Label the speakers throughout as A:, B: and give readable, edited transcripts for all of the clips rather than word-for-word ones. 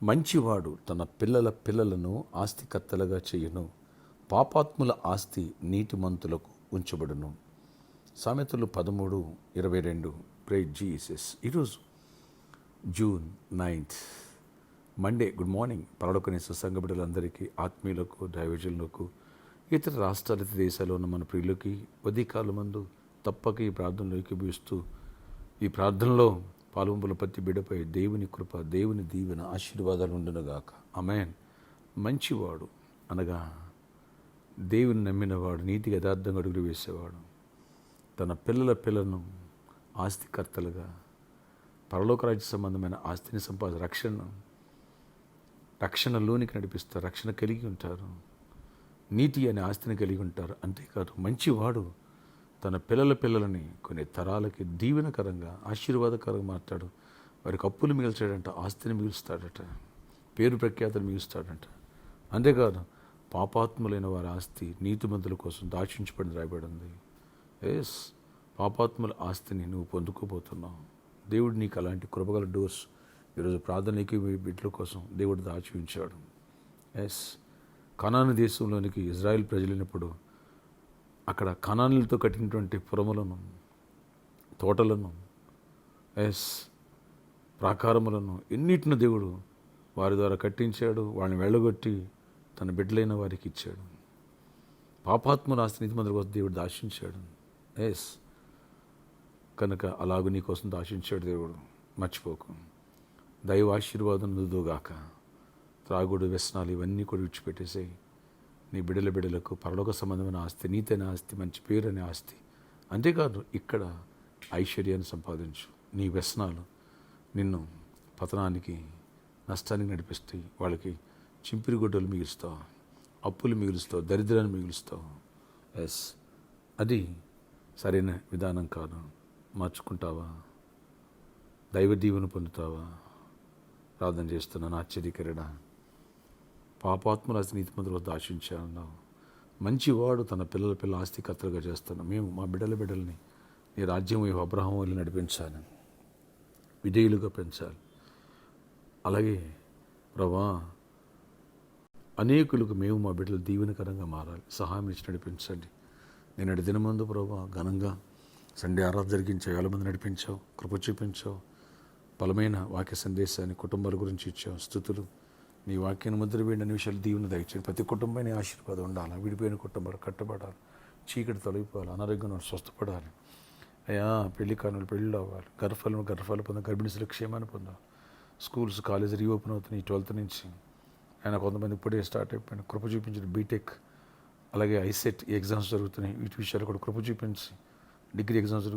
A: మంచివాడు తన పిల్లల పిల్లలను ఆస్తికర్తలుగా చేయును, పాపాత్ముల ఆస్తి నీతిమంతులకు ఉంచబడును. సామెతలు 13:22. Praise Jesus. ఈరోజు June 9th Monday. Good morning. పరలోకనేసు సంఘ బిడ్డలందరికీ, ఆత్మీయులకు, దైవజనులకు, ఇతర రాష్ట్రాలు, ఇతర దేశాల్లో ఉన్న మన ప్రియులకి ఉదయకాలం మందు తప్పక ఈ ప్రార్థనలో ఏకీభవిస్తూ ఈ ప్రార్థనలో పాల్గొంపుల ప్రతి బిడ్డపై దేవుని కృప, దేవుని దీవెన, ఆశీర్వాదాలు ఉండునుగాక. ఆమేన్. మంచివాడు అనగా దేవుని నమ్మినవాడు, నీతిగా యథార్థంగా అడుగులు వేసేవాడు, తన పిల్లల పిల్లలను ఆస్తికర్తలుగా, పరలోక రాజ్య సంబంధమైన ఆస్తిని రక్షణలోనికి నడిపిస్తారు, రక్షణ కలిగి ఉంటారు, నీతి అనే ఆస్తిని కలిగి ఉంటారు. అంతేకాదు మంచివాడు తన పిల్లల పిల్లలని కొన్ని తరాలకి దీవెనకరంగా, ఆశీర్వాదకరంగా మాట్లాడు. వారికి అప్పులు మిగిల్చాడంట, ఆస్తిని మిగులుస్తాడట, పేరు ప్రఖ్యాతలు మిగులుస్తాడంట. అంతేకాదు పాపాత్ములైన వారి ఆస్తి నీతిమంతుల కోసం దాచించబడి రాయబడింది. ఎస్, పాపాత్ముల ఆస్తిని నువ్వు పొందుకోబోతున్నావు. దేవుడు నీకు అలాంటి కృపగల డోర్స్ ఈరోజు ప్రార్థనకి బిడ్డల కోసం దేవుడు దాచి ఉంచాడు. ఎస్, కనాను దేశంలోనికి ఇజ్రాయెల్ ప్రజలైనప్పుడు అక్కడ కనానులతో కట్టినటువంటి పురములను, తోటలను, ప్రాకారములను ఎన్నిటిని దేవుడు వారి ద్వారా కట్టించాడు. వాళ్ళని వెళ్ళగొట్టి తన బిడ్డలైన వారికి ఇచ్చాడు. పాపాత్ముల ఆస్తి నీతిమంతుల కోసం దేవుడు దాచించాడు. కనుక అలాగూ నీ కోసం దాచించాడు దేవుడు. మర్చిపోకు. దైవ ఆశీర్వాదం నుదుగాక. త్రాగుడు, వ్యసనాలు ఇవన్నీ కూడా విడిచిపెట్టేసాయి. నీ బిడ్డలకు పరలోక సంబంధమైన ఆస్తి, నీతి అనే ఆస్తి, మంచి పేరు అనే ఆస్తి. అంతేకాదు ఇక్కడ ఐశ్వర్యాన్ని సంపాదించు. నీ వ్యసనాలు నిన్ను పతనానికి, నష్టానికి నడిపిస్తాయి. వాళ్ళకి చింపిరి గుడ్డలు మిగులుస్తావు, అప్పులు మిగులుస్తావు, దరిద్రాన్ని మిగులుస్తావు. అది సరైన విధానం కాదు. మార్చుకుంటావా? దైవ దీవెన పొందుతావా? ప్రార్థన చేస్తున్నాను. ఆశ్చర్యకరుడా, పాపాత్ముల ఆస్తి నీతిమంతుల వద్ద ఆశించాలన్నావు. మంచివాడు తన పిల్లల ఆస్తికర్తలుగా చేస్తున్నాం. మేము మా బిడ్డలని నీ రాజ్యం అబ్రహాము వల్ల నడిపించాలి, విధేయులుగా పెంచాలి. అలాగే ప్రభా, అనేకులకు మేము మా బిడ్డలు దీవెనకరంగా మారాలి. సహాయం ఇచ్చి నడిపించండి. నేను దినమందు ప్రభా ఘనంగా సండే ఆరాధన జరిగించావు, 50 మంది నడిపించావు, కృప చూపించావు, బలమైన వాక్య సందేశాన్ని కుటుంబాల గురించి ఇచ్చావు. స్తుతులు. నీ వాక్యాన్ని ముద్ర వేడిన నిమిషాలు దీవెన దయచేయండి. ప్రతి కుటుంబాన్ని ఆశీర్వాదం ఉండాలి. విడిపోయిన కుటుంబాలు కట్టబడాలి, చీకటి తొలగిపోవాలి, అనారోగ్యం స్వస్థపడాలి. అయ్యా, పెళ్లి కానులు పెళ్ళి అవ్వాలి, గర్భఫలం పొందాలి, గర్భిణీసులు క్షేమాన్ని పొందాలి. స్కూల్స్, కాలేజీ రీఓపెన్ అవుతున్నాయి 12th నుంచి. ఆయన కొంతమంది ఇప్పుడే స్టార్ట్ అయిపోయింది. కృప చూపించిన బీటెక్, అలాగే ఐసెట్ ఎగ్జామ్స్ జరుగుతున్నాయి. వీటి విషయాలు కూడా కృప చూపించి, డిగ్రీ ఎగ్జామ్స్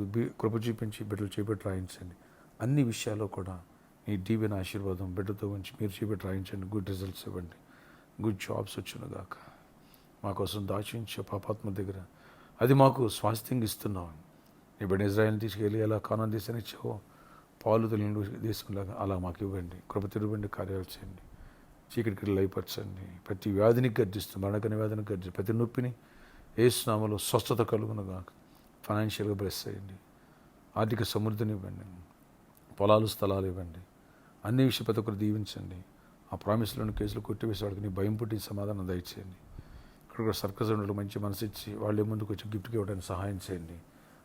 A: కృప చూపించి బిడ్డలు చేపెట్టి రాయించండి. అన్ని విషయాల్లో కూడా నీ దీవెన ఆశీర్వాదం బిడ్డతో ఉంచి మీరు చేపెట్టి రాయించండి. గుడ్ రిజల్ట్స్ ఇవ్వండి, గుడ్ జాబ్స్ వచ్చునుగాక. మా కోసం దాచించే పాపాత్మ దగ్గర అది మాకు స్వాస్థ్యంగా ఇస్తున్నావు. నీ బిడ్డ ఇజ్రాయెల్ని తీసుకెళ్ళి ఎలా కానాను దేశాన్ని ఇచ్చావో, పాలు తెలియని దేశంలాగా అలా మాకు ఇవ్వండి. కృప తిరువండి, కార్యాలు చేయండి, చీకటికి లయపరచండి. ప్రతి వ్యాధిని గర్జిస్తూ, మరణకని వ్యాధిని గర్జిస్తూ, ప్రతి నొప్పిని యేసు నామములో స్వస్థత కలుగునుగాక. ఫైనాన్షియల్గా బ్లెస్ చేయండి, ఆర్థిక సమృద్ధిని ఇవ్వండి, పొలాలు, స్థలాలు ఇవ్వండి. అన్ని విషయం ప్రతి ఒక్కరు దీవించండి. ఆ ప్రామిస్లోని కేసులు కొట్టివేసేవాడికి నీ భయం పుట్టి సమాధానం దయచేయండి. ఇక్కడ కూడా సర్కస్ ఉండలు మంచి మనసు ఇచ్చి వాళ్ళే ముందుకు వచ్చి గిఫ్ట్కి ఇవ్వడానికి సహాయం చేయండి.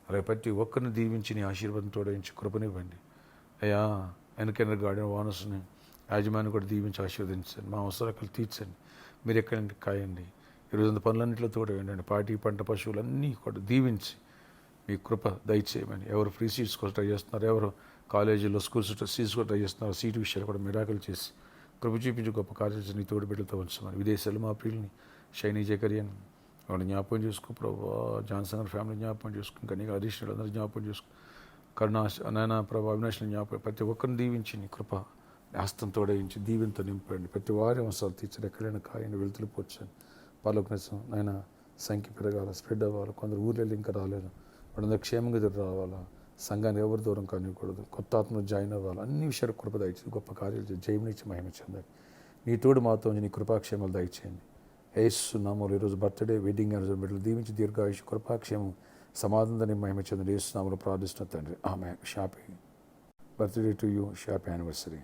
A: అలాగే ప్రతి ఒక్కరిని దీవించి నీ ఆశీర్వాదం తోడించి కృపనివ్వండి. అయ్యా, వెనకైన గార్డెన్ ఓనర్స్ని, యాజమాన్యం కూడా దీవించి ఆశీర్వదించండి. మా అవసరాలు తీర్చండి. మీరు ఎక్కడంటే కాయండి. ఈరోజు పనులన్నింటిలో తోడవండి. పాటి, పంట, పశువులన్నీ కూడా దీవించి మీ కృప దయచేయమని. ఎవరు ఫ్రీ సీట్స్ కోసం ట్రై చేస్తున్నారు, ఎవరు కాలేజీలో, స్కూల్స్ సీట్స్ కూడా ట్రై చేస్తున్నారు, సీటు విషయాలు కూడా మిరాకులు చేసి కృప చూపించి గొప్ప కార్యాలు నీ తోడు బిడ్డలతో ఉంచమని. విదేశాలు మా ప్రియుల్ని, షైనీ జకరియన్ వాడిని జ్ఞాపకం చేసుకో ప్రభా. జాన్సన్ గారి ఫ్యామిలీ జ్ఞాపకం చేసుకో. కనీగా అడిషనల్ అందరూ జ్ఞాపకం చేసుకో. నాయన ప్రభా, అవినాష్ని జ్ఞాపకం. ప్రతి ఒక్కరిని దీవించి నీ కృప హస్తం తోడయించి దీవెనతో నింపండి. ప్రతి వారి అవసరాలు తీర్చండి. ఎక్కడైనా కాయండి, వెళ్తులు పోర్చండి. పరలోకనిసం నాయన సంఖ్య పెరగాల, స్ప్రెడ్ అవ్వాలి. కొందరు ఊర్లో ఇంకా రాలేదు, వాళ్ళందరూ క్షేమంగా ఎదురు రావాలా. సంఘాన్ని ఎవరు దూరం కానివ్వకూడదు. కొత్త ఆత్మను జాయిన్ అవ్వాలి. అన్ని విషయాలు కృప దయచేసి గొప్ప కార్యాలు జయమునిచ్చి మహిమ చెందాలి. నీ తోడు మాతో నీ కృపాక్షేమాలు దయచేయండి. యేసు నామములో ఈరోజు బర్త్డే, వెడ్డింగ్ యానివర్సరీ బిడ్డలు దీవించి దీర్ఘాయుష్, కృపాక్షేమం, సమాధానాన్ని మహిమ చెందండి. యేసు నామములో ప్రార్థిస్తున్న తండ్రి, ఆమె. Happy birthday to you, happy anniversary.